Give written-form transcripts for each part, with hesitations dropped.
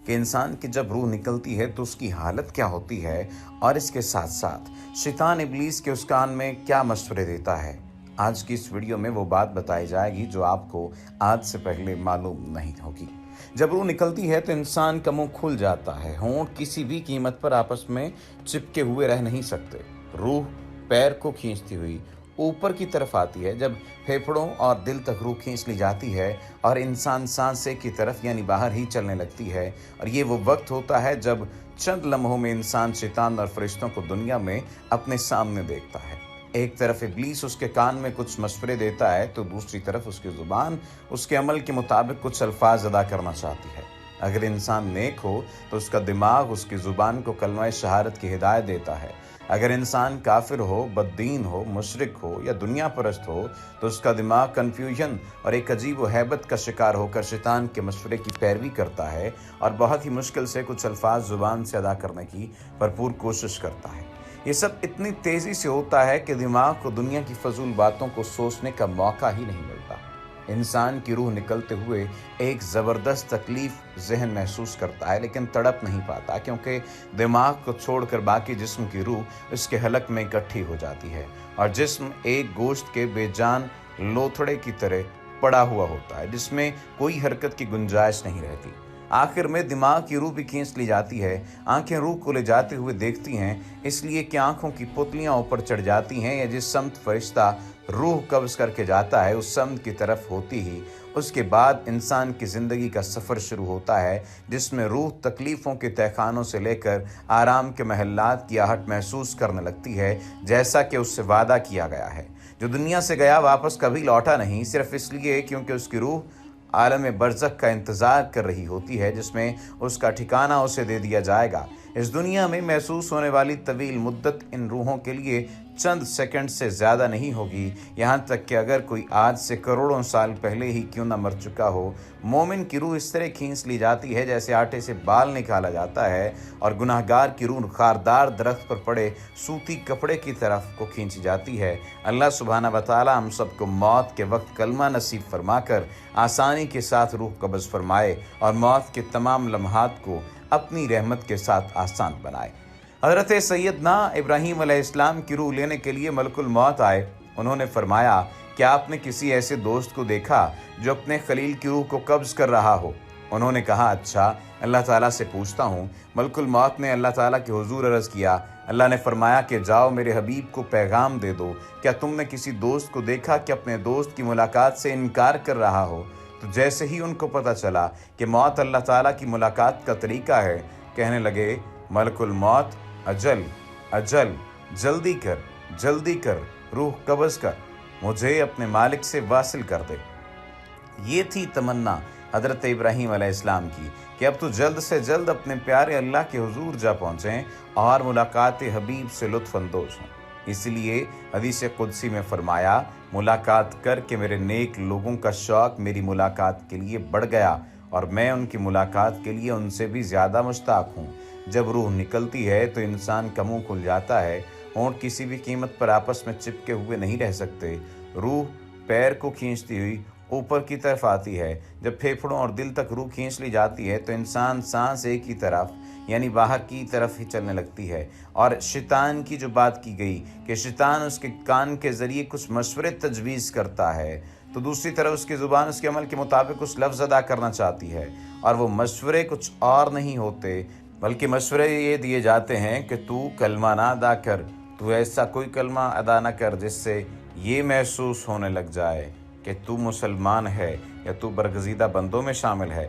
کہ انسان کی جب روح نکلتی ہے تو اس کی حالت کیا ہوتی ہے، اور اس کے ساتھ ساتھ شیطان ابلیس کے اس کان میں کیا مشورے دیتا ہے۔ آج کی اس ویڈیو میں وہ بات بتائی جائے گی جو آپ کو آج سے پہلے معلوم نہیں ہوگی۔ جب روح نکلتی ہے تو انسان کا منہ کھل جاتا ہے، ہونٹ کسی بھی قیمت پر آپس میں چپکے ہوئے رہ نہیں سکتے۔ روح پیر کو کھینچتی ہوئی اوپر کی طرف آتی ہے۔ جب پھیپھڑوں اور دل تک روح کھینچ لی جاتی ہے اور انسان سانسے کی طرف یعنی باہر ہی چلنے لگتی ہے، اور یہ وہ وقت ہوتا ہے جب چند لمحوں میں انسان شیطان اور فرشتوں کو دنیا میں اپنے سامنے دیکھتا ہے۔ ایک طرف ابلیس اس کے کان میں کچھ مشورے دیتا ہے تو دوسری طرف اس کی زبان اس کے عمل کے مطابق کچھ الفاظ ادا کرنا چاہتی ہے۔ اگر انسان نیک ہو تو اس کا دماغ اس کی زبان کو کلمہ شہادت کی ہدایت دیتا ہے۔ اگر انسان کافر ہو، بددین ہو، مشرک ہو یا دنیا پرست ہو تو اس کا دماغ کنفیوژن اور ایک عجیب و ہیبت کا شکار ہو کر شیطان کے مشورے کی پیروی کرتا ہے اور بہت ہی مشکل سے کچھ الفاظ زبان سے ادا کرنے کی بھرپور کوشش کرتا ہے۔ یہ سب اتنی تیزی سے ہوتا ہے کہ دماغ کو دنیا کی فضول باتوں کو سوچنے کا موقع ہی نہیں ملتا۔ انسان کی روح نکلتے ہوئے ایک زبردست تکلیف ذہن محسوس کرتا ہے، لیکن تڑپ نہیں پاتا کیونکہ دماغ کو چھوڑ کر باقی جسم کی روح اس کے حلق میں اکٹھی ہو جاتی ہے اور جسم ایک گوشت کے بے جان لوتھڑے کی طرح پڑا ہوا ہوتا ہے جس میں کوئی حرکت کی گنجائش نہیں رہتی۔ آخر میں دماغ کی روح بھی کھینچ لی جاتی ہے۔ آنکھیں روح کو لے جاتے ہوئے دیکھتی ہیں، اس لیے کہ آنکھوں کی پتلیاں اوپر چڑھ جاتی ہیں یا جس سمت فرشتہ روح قبض کر کے جاتا ہے اس سمت کی طرف ہوتی ہی اس کے بعد انسان کی زندگی کا سفر شروع ہوتا ہے، جس میں روح تکلیفوں کے تہخانوں سے لے کر آرام کے محلات کی آہٹ محسوس کرنے لگتی ہے، جیسا کہ اس سے وعدہ کیا گیا ہے۔ جو دنیا سے گیا واپس کبھی لوٹا نہیں، صرف اس لیے کیونکہ اس کی روح عالم برزخ کا انتظار کر رہی ہوتی ہے جس میں اس کا ٹھکانہ اسے دے دیا جائے گا۔ اس دنیا میں محسوس ہونے والی طویل مدت ان روحوں کے لیے چند سیکنڈ سے زیادہ نہیں ہوگی، یہاں تک کہ اگر کوئی آج سے کروڑوں سال پہلے ہی کیوں نہ مر چکا ہو۔ مومن کی روح اس طرح کھینچ لی جاتی ہے جیسے آٹے سے بال نکالا جاتا ہے، اور گناہگار کی روح خاردار درخت پر پڑے سوتی کپڑے کی طرف کو کھینچی جاتی ہے۔ اللہ سبحانہ و تعالی ہم سب کو موت کے وقت کلمہ نصیب فرما کر آسانی کے ساتھ روح قبض فرمائے اور موت کے تمام لمحات کو اپنی رحمت کے ساتھ آسان بنائے۔ حضرت سیدنا ابراہیم علیہ السلام کی روح لینے کے لیے ملک الموت آئے۔ انہوں نے فرمایا، کیا آپ نے کسی ایسے دوست کو دیکھا جو اپنے خلیل کی روح کو قبض کر رہا ہو؟ انہوں نے کہا، اچھا، اللہ تعالیٰ سے پوچھتا ہوں۔ ملک الموت نے اللہ تعالیٰ کے حضور عرض کیا۔ اللہ نے فرمایا کہ جاؤ میرے حبیب کو پیغام دے دو، کیا تم نے کسی دوست کو دیکھا کہ اپنے دوست کی ملاقات سے انکار کر رہا ہو؟ تو جیسے ہی ان کو پتہ چلا کہ موت اللہ تعالیٰ کی ملاقات کا طریقہ ہے، کہنے لگے، ملک الموت، اجل اجل، جلدی کر، روح قبض کر، مجھے اپنے مالک سے واصل کر دے۔ یہ تھی تمنا حضرت ابراہیم علیہ السلام کی کہ اب تو جلد سے جلد اپنے پیارے اللہ کے حضور جا پہنچیں اور ملاقات حبیب سے لطف اندوز ہوں۔ اس لیے حدیث قدسی میں فرمایا، ملاقات کر کے میرے نیک لوگوں کا شوق میری ملاقات کے لیے بڑھ گیا اور میں ان کی ملاقات کے لیے ان سے بھی زیادہ مشتاق ہوں۔ جب روح نکلتی ہے تو انسان کا منہ کھل جاتا ہے، ہونٹ کسی بھی قیمت پر آپس میں چپکے ہوئے نہیں رہ سکتے۔ روح پیر کو کھینچتی ہوئی اوپر کی طرف آتی ہے۔ جب پھیپھڑوں اور دل تک روح کھینچ لی جاتی ہے تو انسان سانس ایک ہی طرف یعنی باہر کی طرف ہی چلنے لگتی ہے، اور شیطان کی جو بات کی گئی کہ شیطان اس کے کان کے ذریعے کچھ مشورے تجویز کرتا ہے، تو دوسری طرف اس کی زبان اس کے عمل کے مطابق کچھ لفظ ادا کرنا چاہتی ہے، اور وہ مشورے کچھ اور نہیں ہوتے بلکہ مشورے یہ دیے جاتے ہیں کہ تو کلمہ نہ ادا کر، تو ایسا کوئی کلمہ ادا نہ کر جس سے یہ محسوس ہونے لگ جائے کہ تو مسلمان ہے یا تو برگزیدہ بندوں میں شامل ہے۔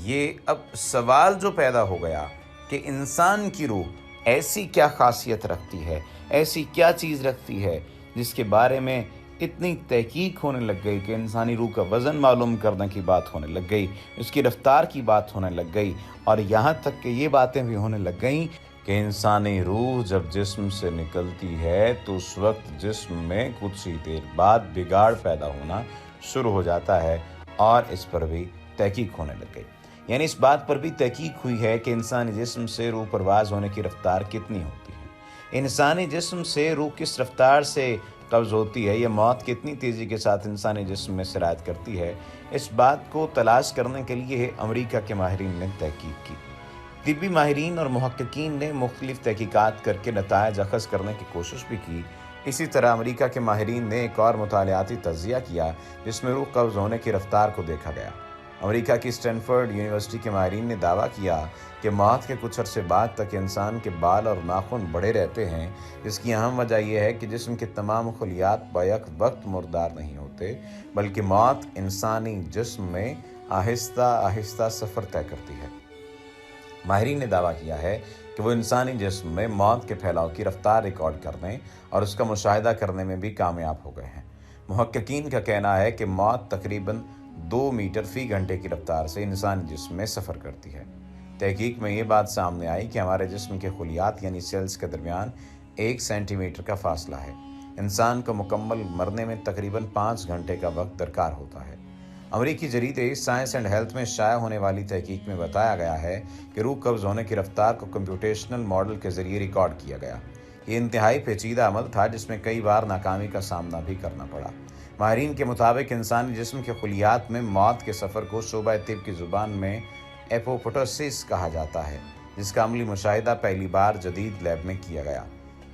یہ اب سوال جو پیدا ہو گیا کہ انسان کی روح ایسی کیا خاصیت رکھتی ہے، ایسی کیا چیز رکھتی ہے جس کے بارے میں اتنی تحقیق ہونے لگ گئی کہ انسانی روح کا وزن معلوم کرنے کی بات ہونے لگ گئی، اس کی رفتار کی بات ہونے لگ گئی، اور یہاں تک کہ یہ باتیں بھی ہونے لگ گئیں کہ انسانی روح جب جسم سے نکلتی ہے تو اس وقت جسم میں کچھ ہی دیر بعد بگاڑ پیدا ہونا شروع ہو جاتا ہے، اور اس پر بھی تحقیق ہونے لگ گئی۔ یعنی اس بات پر بھی تحقیق ہوئی ہے کہ انسانی جسم سے روح پرواز ہونے کی رفتار کتنی ہوتی ہے، انسانی جسم سے روح کس رفتار سے قبض ہوتی ہے، یا موت کتنی تیزی کے ساتھ انسانی جسم میں سرایت کرتی ہے۔ اس بات کو تلاش کرنے کے لیے امریکہ کے ماہرین نے تحقیق کی۔ طبی ماہرین اور محققین نے مختلف تحقیقات کر کے نتائج اخذ کرنے کی کوشش بھی کی۔ اسی طرح امریکہ کے ماہرین نے ایک اور مطالعاتی تجزیہ کیا جس میں روح قبض ہونے کی رفتار کو دیکھا گیا۔ امریکہ کی اسٹینفورڈ یونیورسٹی کے ماہرین نے دعویٰ کیا کہ موت کے کچھ عرصے بعد تک انسان کے بال اور ناخن بڑے رہتے ہیں، جس کی اہم وجہ یہ ہے کہ جسم کے تمام خلیات بیک وقت مردار نہیں ہوتے، بلکہ موت انسانی جسم میں آہستہ آہستہ سفر طے کرتی ہے۔ ماہرین نے دعویٰ کیا ہے کہ وہ انسانی جسم میں موت کے پھیلاؤ کی رفتار ریکارڈ کرنے اور اس کا مشاہدہ کرنے میں بھی کامیاب ہو گئے ہیں۔ محققین کا کہنا ہے کہ موت تقریباً 2 میٹر فی گھنٹے کی رفتار سے انسانی جسم میں سفر کرتی ہے۔ تحقیق میں یہ بات سامنے آئی کہ ہمارے جسم کے خلیات یعنی سیلز کے درمیان 1 سینٹی میٹر کا فاصلہ ہے۔ انسان کو مکمل مرنے میں تقریباً 5 گھنٹے کا وقت درکار ہوتا ہے۔ امریکی جریدے سائنس اینڈ ہیلتھ میں شائع ہونے والی تحقیق میں بتایا گیا ہے کہ روح قبض ہونے کی رفتار کو کمپیوٹیشنل ماڈل کے ذریعے ریکارڈ کیا گیا۔ یہ انتہائی پیچیدہ عمل تھا جس میں کئی بار ناکامی کا سامنا بھی کرنا پڑا۔ ماہرین کے مطابق انسانی جسم کے خلیات میں موت کے سفر کو شعبہ طب کی زبان میں ایپوپٹوسس کہا جاتا ہے، جس کا عملی مشاہدہ پہلی بار جدید لیب میں کیا گیا۔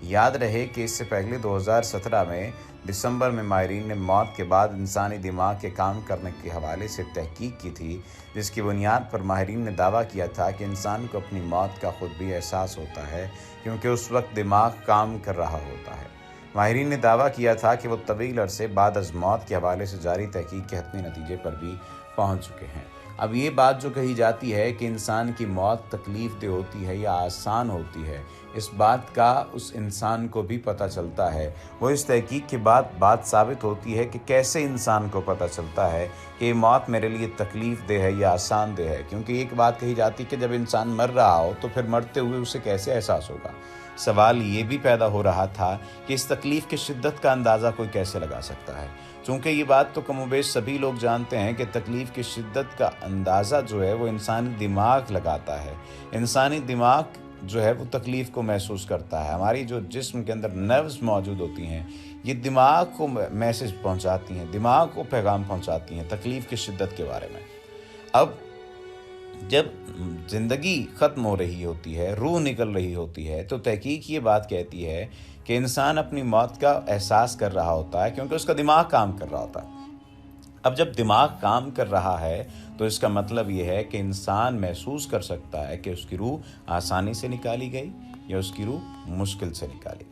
یاد رہے کہ اس سے پہلے 2017 میں دسمبر میں ماہرین نے موت کے بعد انسانی دماغ کے کام کرنے کے حوالے سے تحقیق کی تھی، جس کی بنیاد پر ماہرین نے دعویٰ کیا تھا کہ انسان کو اپنی موت کا خود بھی احساس ہوتا ہے کیونکہ اس وقت دماغ کام کر رہا ہوتا ہے۔ ماہرین نے دعویٰ کیا تھا کہ وہ طویل عرصے بعد از موت کے حوالے سے جاری تحقیق کے حتمی نتیجے پر بھی پہنچ چکے ہیں۔ اب یہ بات جو کہی جاتی ہے کہ انسان کی موت تکلیف دہ ہوتی ہے یا آسان ہوتی ہے، اس بات کا اس انسان کو بھی پتہ چلتا ہے۔ وہ اس تحقیق کے بعد بات ثابت ہوتی ہے کہ کیسے انسان کو پتہ چلتا ہے کہ یہ موت میرے لیے تکلیف دہ ہے یا آسان دہ ہے، کیونکہ ایک بات کہی جاتی ہے کہ جب انسان مر رہا ہو تو پھر مرتے ہوئے اسے کیسے احساس ہوگا۔ سوال یہ بھی پیدا ہو رہا تھا کہ اس تکلیف کی شدت کا اندازہ کوئی کیسے لگا سکتا ہے، چونکہ یہ بات تو کم و بیش سبھی لوگ جانتے ہیں کہ تکلیف کی شدت کا اندازہ جو ہے وہ انسانی دماغ لگاتا ہے۔ انسانی دماغ جو ہے وہ تکلیف کو محسوس کرتا ہے۔ ہماری جو جسم کے اندر نروز موجود ہوتی ہیں، یہ دماغ کو میسج پہنچاتی ہیں، دماغ کو پیغام پہنچاتی ہیں تکلیف کی شدت کے بارے میں۔ اب جب زندگی ختم ہو رہی ہوتی ہے، روح نکل رہی ہوتی ہے، تو تحقیق یہ بات کہتی ہے کہ انسان اپنی موت کا احساس کر رہا ہوتا ہے کیونکہ اس کا دماغ کام کر رہا ہوتا ہے۔ اب جب دماغ کام کر رہا ہے تو اس کا مطلب یہ ہے کہ انسان محسوس کر سکتا ہے کہ اس کی روح آسانی سے نکالی گئی یا اس کی روح مشکل سے نکالی گئی۔